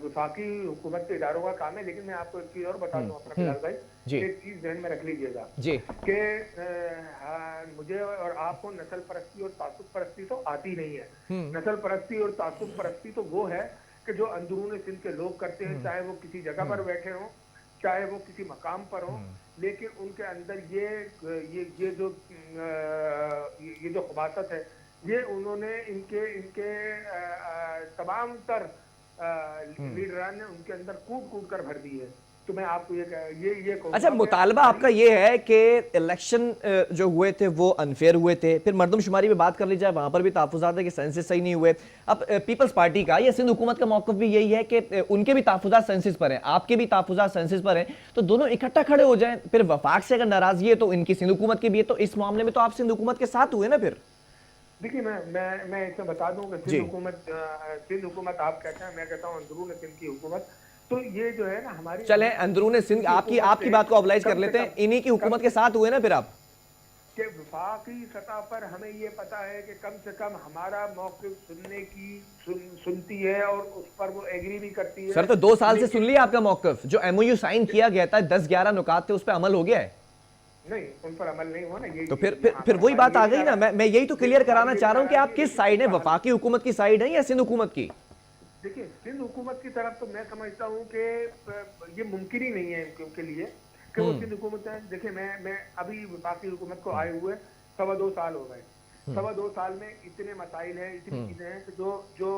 वफाकी हुकूमत के इदारों का काम है, लेकिन मैं आपको एक चीज और बता दूं अपना बिलाल भाई, एक चीज ध्यान में रख लीजिएगा जी कि मुझे और आपको नस्ल परस्ती और तासुब परस्ती तो आती नहीं है। नस्ल परस्ती और तासुब परस्ती तो वो है कि जो अंदरून सिंध के लोग करते हैं, चाहे वो किसी जगह पर बैठे हों, चाहे वो किसी मकाम पर हों, लेकिन उनके अंदर ये जो खबासत है, ये उन्होंने इनके तमाम तर लीडरान ने उनके अंदर कूट कूट कर भर दी है। तो मैं आपको ये कहूंगा। अच्छा, मुतालबा आपका ये है कि इलेक्शन जो हुए थे वो अनफेयर हुए थे, फिर मर्दमशुमारी पे बात कर ली जाए, वहां पर भी तहफ्फुज़ात है कि सेंसस सही नहीं हुए। अब पीपल्स पार्टी का या सिंध हुकूमत का मौक़िफ़ भी यही है कि उनके भी तहफ्फुज़ात सेंसस पर हैं, आपके भी तहफ्फुज़ात सेंसस पर हैं, तो दोनों इकट्ठा खड़े हो जाएं। फिर वफाक से अगर नाराजगी है तो इनकी सिंध हुकूमत की भी है, तो इस मामले में तो आप सिंध हुकूमत के साथ हुए ना फिर? देखिए, मैं इसमें बता दूं कि सिंध हुकूमत आप कहते हैं, मैं कहता हूं अंदरून सिंध की हुकूमत। तो ये जो है ना हमारी, चले अंदरून सिंध, आपकी बात को ऑब्लाइज कर लेते हैं, इन्हीं की हुकूमत के साथ हुए ना फिर आप? कि वफाकी सतह पर हमें ये पता है कि कम से कम हमारा मौक़िफ़ सुनती है और उस पर वो एग्री भी करती है। सर, तो 2 साल से सुन लिया आपका मौक़िफ़, जो MOU साइन किया गया था, 10-11 नुकात थे, उस पर अमल हो गया है? नहीं, उन पर अमल नहीं हुआ ना। ये तो फिर वही बात आ गई ना। मैं यही तो क्लियर कराना चाह रहा हूं कि आप किस साइड है, वफाकी हुकूमत की साइड है या सिंध हुकूमत की? देखिए, सिंध हुकूमत की तरफ तो मैं समझता हूं कि ये मुमकिन ही नहीं है इनके लिए कि वो सिंध हुकूमत है। देखिए, मैं अभी वफाकी हुकूमत को आए हुए 2.25 साल हो गए, 2.25 साल में इतने मसाइल हैं, इतनी चीजें हैं कि जो जो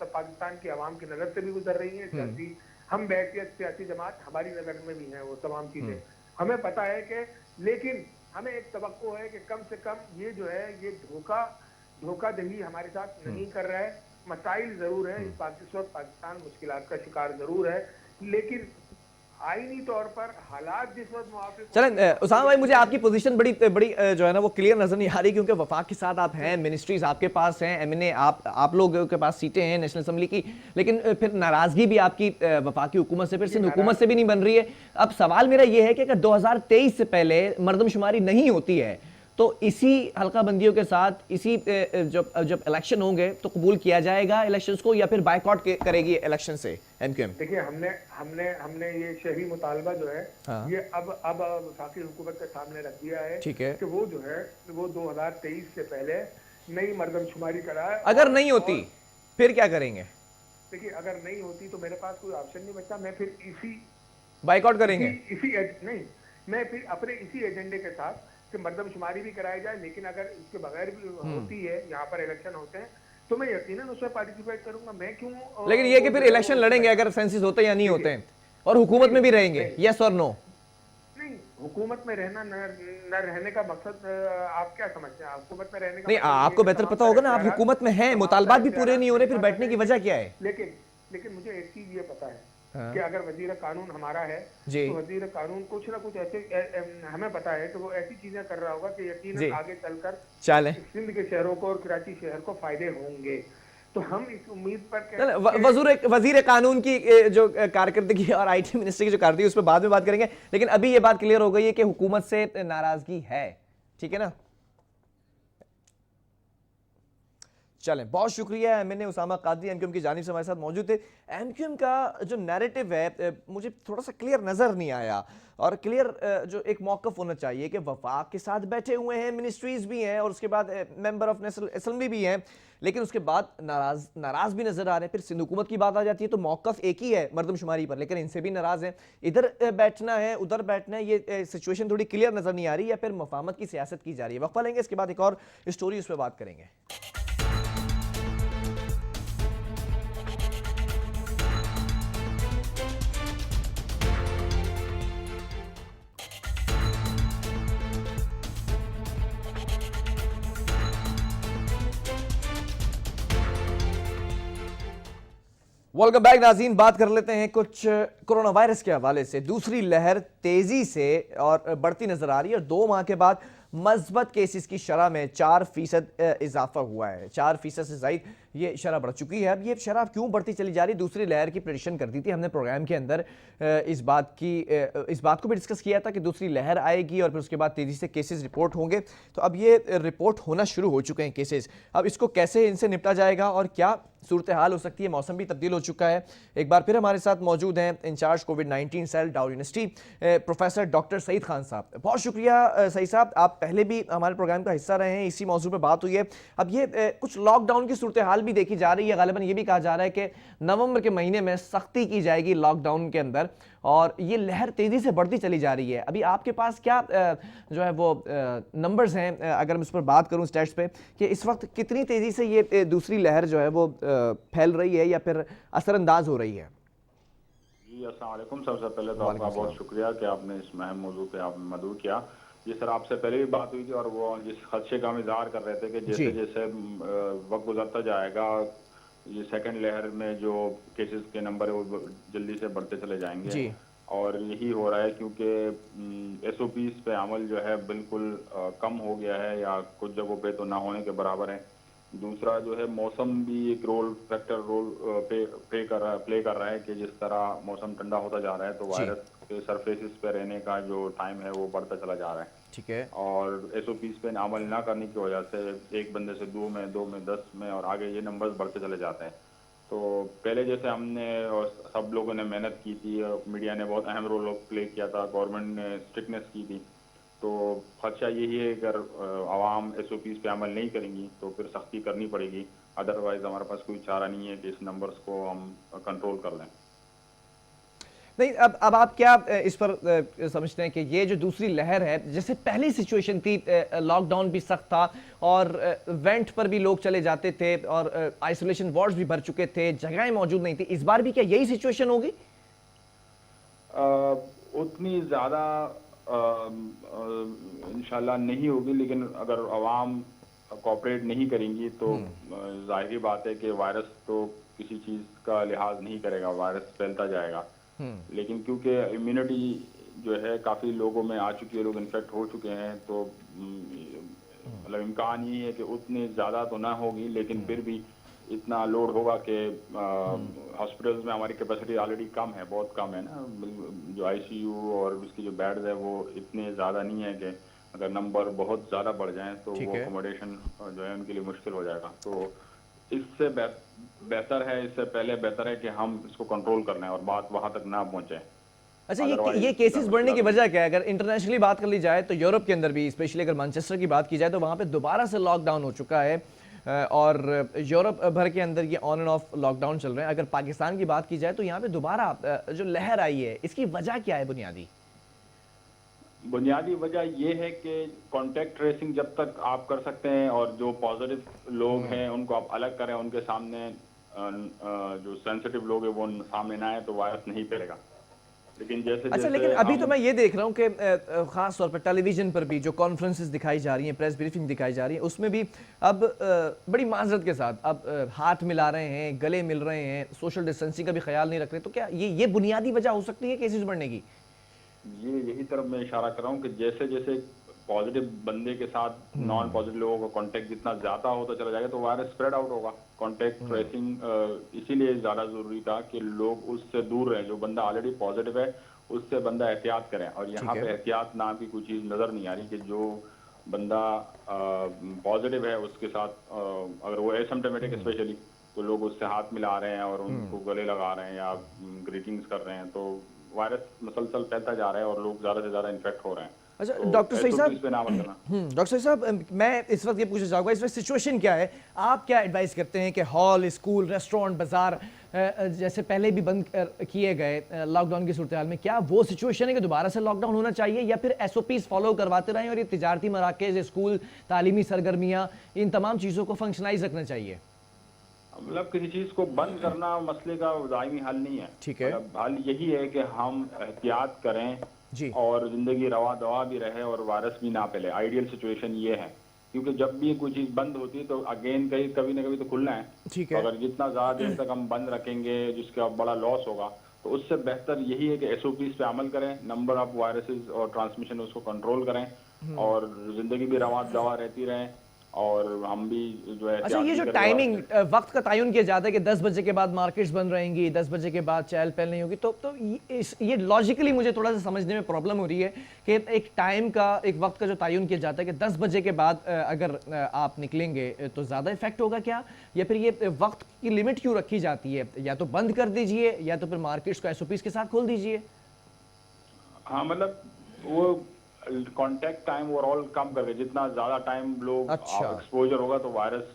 पाकिस्तान की आवाम की नजर से भी गुजर रही हैं, सियासी हम बैठे सियासी जमात हमारी नजर में भी हैं वो तमाम चीजें हमें पता है कि, लेकिन हमें एक तवक्को है कि कम से कम ये जो है ये धोखाधड़ी हमारे साथ नहीं कर रहा है। मसाइल जरूर है, इस वक्त पाकिस्तान मुश्किलात का शिकार जरूर है, लेकिन आईनी तौर पर हालात जिस वक्त मुआफिक। चलें उसामा भाई, मुझे आपकी पोजीशन बड़ी बड़ी जो है ना वो क्लियर नजर नहीं आ रही, क्योंकि वफाक के साथ आप हैं, मिनिस्ट्रीज आपके पास हैं, एमएनए आप लोगों के पास सीटें हैं नेशनल असेंबली की, लेकिन फिर नाराजगी भी आपकी वफाकी हुकूमत से, फिर सिंध हुकूमत से भी नहीं बन रही है। अब सवाल मेरा ये है कि अगर 2023 से पहले मरदमशुमारी नहीं होती है तो इसी हल्का बंदियों के साथ इसी जब इलेक्शन होंगे तो कबूल किया जाएगा इलेक्शंस को, या फिर बायकॉट करेगी इलेक्शन से एमक्यूएम? देखिए, हमने ये शहरी मुतालबा जो है, हाँ। ये अब वफाकी हुकूमत के सामने रख दिया है, ठीक है, कि वो जो है वो 2023 से पहले नई मरदमशुमारी कराए। अगर नहीं होती फिर क्या करेंगे? देखिए, अगर नहीं होती तो मेरे पास कोई ऑप्शन नहीं बचता, मैं फिर इसी बायकॉट करेंगे। नहीं, मैं फिर अपने इसी एजेंडे के साथ कि मर्दमशुमारी भी कराई जाए, लेकिन अगर इसके बगैर भी होती है, यहाँ पर इलेक्शन होते हैं, तो मैं यकीनन उसमें पार्टिसिपेट करूंगा। मैं क्यों लेकिन ये कि फिर इलेक्शन लड़ेंगे अगर सेंसिस होते या नहीं होते हैं, और हुकूमत में भी रहेंगे, यस और नो? नहीं, हुकूमत में रहना न रहने का मकसद आप क्या समझते हैं? हुकूमत में रहने का नहीं, आपको बेहतर पता होगा ना, आप हुकूमत में हैं, मुतालबात भी पूरे नहीं हो रहे, फिर बैठने की वजह क्या है? लेकिन मुझे एक चीज ये पता है कि अगर वजीर कानून हमारा है तो वजीर कानून कुछ ना कुछ ऐसे हमें पता है कि वो ऐसी चीजें कर रहा होगा कि यकीनन आगे चलकर सिंध के शहरों को और कराची शहर को फायदे होंगे। तो हम इस उम्मीद पर वजीर कानून की जो कारकर्दगी और आईटी मिनिस्टर की जो कारकर्दगी उस पर बाद में बात करेंगे, लेकिन अभी ये बात क्लियर हो गई है कि हुकूमत से नाराजगी है, ठीक है ना? चलें, बहुत शुक्रिया। एमएनए उसामा कादरी एमक्यूएम की जानिब से हमारे साथ मौजूद थे। एमक्यूएम का जो नैरेटिव है मुझे थोड़ा सा क्लियर नज़र नहीं आया, और क्लियर जो एक मौक़िफ़ होना चाहिए कि वफाक के साथ बैठे हुए हैं, मिनिस्ट्रीज भी हैं, और उसके बाद मेंबर ऑफ नेशनल असेंबली भी हैं, लेकिन उसके बाद नाराज़ भी नज़र आ रहे हैं। फिर सिंध हुकूमत की बात आ जाती है तो मौक़िफ़ एक ही है मरदमशुमारी पर, लेकिन इनसे भी नाराज़ हैं। इधर बैठना है, उधर बैठना है, ये सिचुएशन थोड़ी क्लियर नज़र नहीं आ रही, या फिर मफाहमत की सियासत की जा रही है। वक्फा लेंगे, इसके बाद एक और स्टोरी उस पर बात करेंगे। वेलकम बैक नाज़रीन। बात कर लेते हैं कुछ कोरोना वायरस के हवाले से। दूसरी लहर तेजी से और बढ़ती नजर आ रही है, और 2 माह के बाद मस्बत केसेस की शरह में 4% इजाफा हुआ है। 4% से ज़ायद ये शरह बढ़ चुकी है। अब ये शरह क्यों बढ़ती चली जा रही है? दूसरी लहर की प्रेडिक्शन कर दी थी हमने प्रोग्राम के अंदर, इस बात को भी डिस्कस किया था कि दूसरी लहर आएगी और फिर उसके बाद तेज़ी से केसेस रिपोर्ट होंगे। तो अब ये रिपोर्ट होना शुरू हो चुके हैं केसेस। अब इसको कैसे इनसे निपटा जाएगा और क्या सूरत हाल हो सकती है? मौसम भी तब्दील हो चुका है। एक बार फिर हमारे साथ मौजूद हैं इंचार्ज कोविड-19 cell Dow university professor doctor Saeed Khan साहब। बहुत शुक्रिया सईद साहब, आप पहले भी हमारे प्रोग्राम का हिस्सा रहे हैं, इसी मौजू पर बात हुई है। अब ये कुछ लॉकडाउन की सूरत हाल भी देखी जा रही है। गालिबन ये भी कहा जा रहा है कि नवंबर के महीने में सख्ती की जाएगी लॉकडाउन के अंदर, और ये लहर तेजी से बढ़ती चली जा रही है। अभी आपके पास क्या जो है वो नंबर्स हैं, अगर मैं उस पर बात करूं स्टैट्स पे, कि इस वक्त कितनी तेजी से ये दूसरी लहर जो है वो फैल रही है या फिर असरअंदाज हो रही है? जी, अस्सलाम वालेकुम। सबसे पहले तो आपका बहुत शुक्रिया कि आपने इस अहम मौजू पे आपने मदऊ किया। जी सर, आपसे पहले भी बात हुई थी और वो जिस खदशे का हम इजहार कर रहे थे कि जैसे जैसे वक्त गुजरता जाएगा, ये सेकंड लहर में जो केसेस के नंबर है वो जल्दी से बढ़ते चले जाएंगे, और यही हो रहा है क्योंकि SOPs पे अमल जो है बिल्कुल कम हो गया है, या कुछ जगहों पे तो ना होने के बराबर है। दूसरा जो है मौसम भी एक रोल प्ले कर रहा है कि जिस तरह मौसम ठंडा होता जा रहा है तो वायरस के सरफेसेस पे रहने का जो टाइम है वो बढ़ता चला जा रहा है। ठीक है। और SOPs पे अमल ना करने की वजह से एक बंदे से 2 में 10 में और आगे ये नंबर्स बढ़ते चले जाते हैं। तो पहले जैसे हमने और सब लोगों ने मेहनत की थी, मीडिया ने बहुत अहम रोल प्ले किया था, गवर्नमेंट ने स्ट्रिक्टनेस की थी, तो खदशा यही है अगर आवाम SOPs पे अमल नहीं करेंगी तो फिर सख्ती करनी पड़ेगी। अदरवाइज हमारे पास कोई चारा नहीं है कि इस नंबर्स को हम कंट्रोल कर लें। नहीं, अब आप क्या इस पर समझते हैं कि ये जो दूसरी लहर है, जैसे पहली सिचुएशन थी, लॉकडाउन भी सख्त था और वेंट पर भी लोग चले जाते थे और आइसोलेशन वार्ड्स भी भर चुके थे, जगहें मौजूद नहीं थी, इस बार भी क्या यही सिचुएशन होगी? उतनी ज़्यादा इंशाल्लाह नहीं होगी, लेकिन अगर आवाम कोऑपरेट नहीं करेंगी तो जाहिर बात है कि वायरस तो किसी चीज़ का लिहाज नहीं करेगा, वायरस फैलता जाएगा। लेकिन क्योंकि इम्यूनिटी जो है काफ़ी लोगों में आ चुकी है, लोग इन्फेक्ट हो चुके हैं, तो मतलब इम्कान यही है कि उतनी ज़्यादा तो ना होगी, लेकिन फिर भी इतना लोड होगा कि हॉस्पिटल्स में हमारी कैपेसिटी ऑलरेडी कम है, बहुत कम है ना, जो आईसीयू और उसकी जो बेड्स है वो इतने ज़्यादा नहीं है कि अगर नंबर बहुत ज़्यादा बढ़ जाए तो वो अकोमोडेशन जो है उनके लिए मुश्किल हो जाएगा। तो इससे बेहतर है, इससे पहले बेहतर है कि हम इसको कंट्रोल करना है और बात वहाँ तक ना पहुँचे। अच्छा, ये केसेस बढ़ने की वजह क्या है? अगर इंटरनेशनली बात कर ली जाए तो यूरोप के अंदर भी, स्पेशली अगर मैनचेस्टर की बात की जाए, तो वहाँ पे दोबारा से लॉकडाउन हो चुका है और यूरोप भर के अंदर ये ऑन एंड ऑफ लॉकडाउन चल रहे हैं। अगर पाकिस्तान की बात की जाए तो यहाँ पे दोबारा जो लहर आई है, इसकी वजह क्या है? बुनियादी वजह ये है कि कांटेक्ट ट्रेसिंग जब तक आप कर सकते हैं और जो पॉजिटिव लोग हैं उनको आप अलग करें, उनके सामने जो सेंसिटिव लोग हैं वो सामने ना आए, तो वायरस नहीं फैलेगा। लेकिन अच्छा, लेकिन अभी तो मैं ये देख रहा हूँ कि खास तौर पर टेलीविजन पर भी जो कॉन्फ्रेंसेस दिखाई जा रही हैं, प्रेस ब्रीफिंग दिखाई जा रही है, उसमें भी अब बड़ी माजरत के साथ अब हाथ मिला रहे हैं, गले मिल रहे हैं, सोशल डिस्टेंसिंग का भी ख्याल नहीं रख रहे। तो क्या ये बुनियादी वजह हो सकती है केसेस बढ़ने की? यही तरफ मैं इशारा कर रहा हूँ कि जैसे जैसे पॉजिटिव बंदे के साथ नॉन पॉजिटिव लोगों का कांटेक्ट जितना ज्यादा होता चला जाएगा तो वायरस स्प्रेड आउट होगा। कांटेक्ट ट्रेसिंग इसीलिए ज्यादा जरूरी था कि लोग उससे दूर रहें, जो बंदा ऑलरेडी पॉजिटिव है उससे बंदा एहतियात करें। और यहाँ पे एहतियात नाम की कोई चीज नजर नहीं आ रही कि जो बंदा पॉजिटिव है उसके साथ अगर वो एसिम्प्टोमेटिक स्पेशली, तो लोग उससे हाथ मिला रहे हैं और उनको गले लगा रहे हैं या ग्रीटिंग्स कर रहे हैं, तो वायरस मसलसल फैलता जा रहा है और लोग ज्यादा से ज्यादा इन्फेक्ट हो रहे हैं। अच्छा, तो डॉक्टर सही साहब, डॉक्टर सही साहब, मैं इस वक्त ये पूछना चाहूँगा, इस वक्त सिचुएशन क्या है? आप क्या एडवाइस करते हैं कि हॉल, स्कूल, रेस्टोरेंट, बाजार जैसे पहले भी बंद किए गए लॉकडाउन की सूरत हाल में, क्या वो सिचुएशन है कि दोबारा से लॉकडाउन होना चाहिए या फिर SOPs फॉलो करवाते रहें और ये तिजारती मराकज़, स्कूल, तालीमी सरगर्मियाँ, इन तमाम चीज़ों को फंक्शनाइज रखना चाहिए? मतलब किसी चीज को बंद करना मसले का दायमी हल नहीं है। ठीक है, हल यही है कि हम एहतियात करें जी, और जिंदगी रवा दवा भी रहे और वायरस भी ना फैले। आइडियल सिचुएशन ये है, क्योंकि जब भी कोई चीज बंद होती है तो अगेन कभी ना कभी तो खुलना है। ठीक है। अगर जितना ज्यादा देर तक हम बंद रखेंगे जिसका बड़ा लॉस होगा, तो उससे बेहतर यही है कि SOPs पे अमल करें, नंबर ऑफ वायरसेस और ट्रांसमिशन उसको कंट्रोल करें और जिंदगी भी रवा दवा रहती रहे और हम भी जो है। अच्छा, ये जो टाइमिंग, वक्त का तयन किया जाता है कि 10 बजे के बाद मार्केट्स बंद रहेंगी, 10 बजे के बाद चहल पहल नहीं होगी, तो ये लॉजिकली मुझे थोड़ा सा समझने में प्रॉब्लम हो रही है कि एक टाइम का, एक वक्त का जो तयन किया जाता है कि 10 बजे के बाद अगर आप निकलेंगे तो ज़्यादा इफेक्ट होगा क्या? या फिर ये वक्त की लिमिट क्यों रखी जाती है? या तो बंद कर दीजिए या तो फिर मार्केट्स को SOPs के साथ खोल दीजिए। हाँ, मतलब वो कांटेक्ट टाइम ओवरऑल कम करके, जितना ज्यादा टाइम लोग एक्सपोजर होगा तो वायरस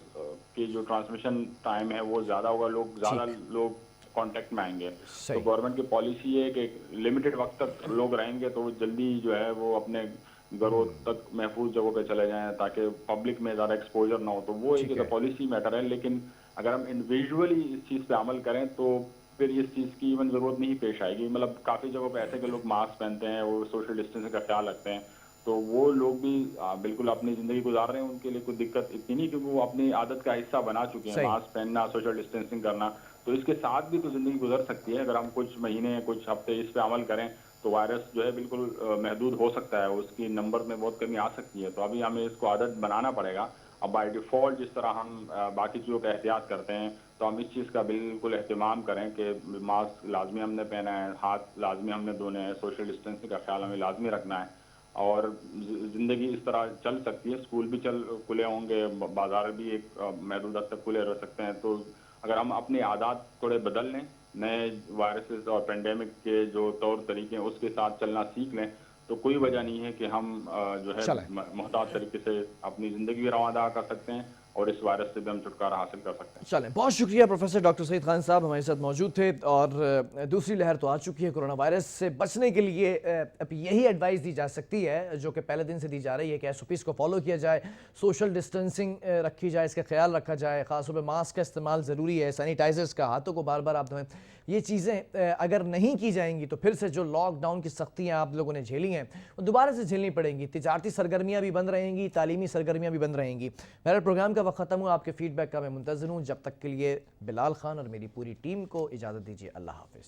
की जो ट्रांसमिशन टाइम है वो ज्यादा होगा, ज्यादा लोग कांटेक्ट में आएंगे। तो गवर्नमेंट की पॉलिसी है कि लिमिटेड वक्त तक लोग रहेंगे तो जल्दी जो है वो अपने घरों तक महफूज जगहों पे चले जाएं ताकि पब्लिक में ज्यादा एक्सपोजर ना हो। तो वो एक पॉलिसी मैटर है, लेकिन अगर हम इंडिविजुअली इस चीज पे अमल करें तो फिर इस चीज की इवन जरूरत नहीं पेश आएगी। मतलब काफी जगहों पे ऐसे के लोग मास्क पहनते हैं, वो सोशल डिस्टेंसिंग का ख्याल रखते हैं, तो वो लोग भी बिल्कुल अपनी जिंदगी गुजार रहे हैं, उनके लिए कोई दिक्कत इतनी नहीं, क्योंकि वो अपनी आदत का हिस्सा बना चुके हैं मास्क पहनना, सोशल डिस्टेंसिंग करना। तो इसके साथ भी तो जिंदगी गुजर सकती है। अगर हम कुछ महीने, कुछ हफ्ते इस पे अमल करें तो वायरस जो है बिल्कुल महदूद हो सकता है, उसकी नंबर में बहुत कमी आ सकती है। तो अभी हमें इसको आदत बनाना पड़ेगा। अब बाय डिफॉल्ट जिस तरह हम बाकी चीज़ों का एहतियात करते हैं, तो हम इस चीज़ का बिल्कुल एहतमाम करें कि मास्क लाजमी हमने पहना है, हाथ लाजमी हमने धोने हैं, सोशल डिस्टेंसिंग का ख्याल हमें लाजमी रखना है और ज़िंदगी इस तरह चल सकती है। स्कूल भी खुले होंगे, बाजार भी एक महदूद हद तक खुले रह सकते हैं। तो अगर हम अपनी आदत थोड़े बदल लें, नए वायरसेस और पेंडेमिक के जो तौर तरीके हैं उसके साथ चलना सीख लें, तो कोई वजह नहीं है कि हम जो है मुहतात तरीके से अपनी ज़िंदगी भी रवादा कर सकते हैं और इस वायरस से भी हम छुटकारा हासिल कर सकते हैं। चलें, बहुत शुक्रिया प्रोफेसर डॉक्टर सईद खान साहब हमारे साथ मौजूद थे। और दूसरी लहर तो आ चुकी है, कोरोना वायरस से बचने के लिए अब यही एडवाइस दी जा सकती है जो कि पहले दिन से दी जा रही है कि SOPs को फॉलो किया जाए, सोशल डिस्टेंसिंग रखी जाए, इसका ख्याल रखा जाए, ख़ासतौर पर मास्क का इस्तेमाल ज़रूरी है, सैनिटाइजर्स का, हाथों को बार बार आप धोएं। ये चीज़ें अगर नहीं की जाएंगी तो फिर से जो लॉकडाउन की सख्तियाँ आप लोगों ने झेली हैं वो दोबारा से झेलनी पड़ेंगी। तिजारती सरगर्मियाँ भी बंद रहेंगी, तालीमी सरगर्मियाँ भी बंद रहेंगी। मेरा प्रोग्राम का वक्त ख़त्म हुआ, आपके फीडबैक का मैं मुंतज़िर हूँ। जब तक के लिए बिलाल खान और मेरी पूरी टीम को इजाज़त दीजिए। अल्लाह हाफ़िज़।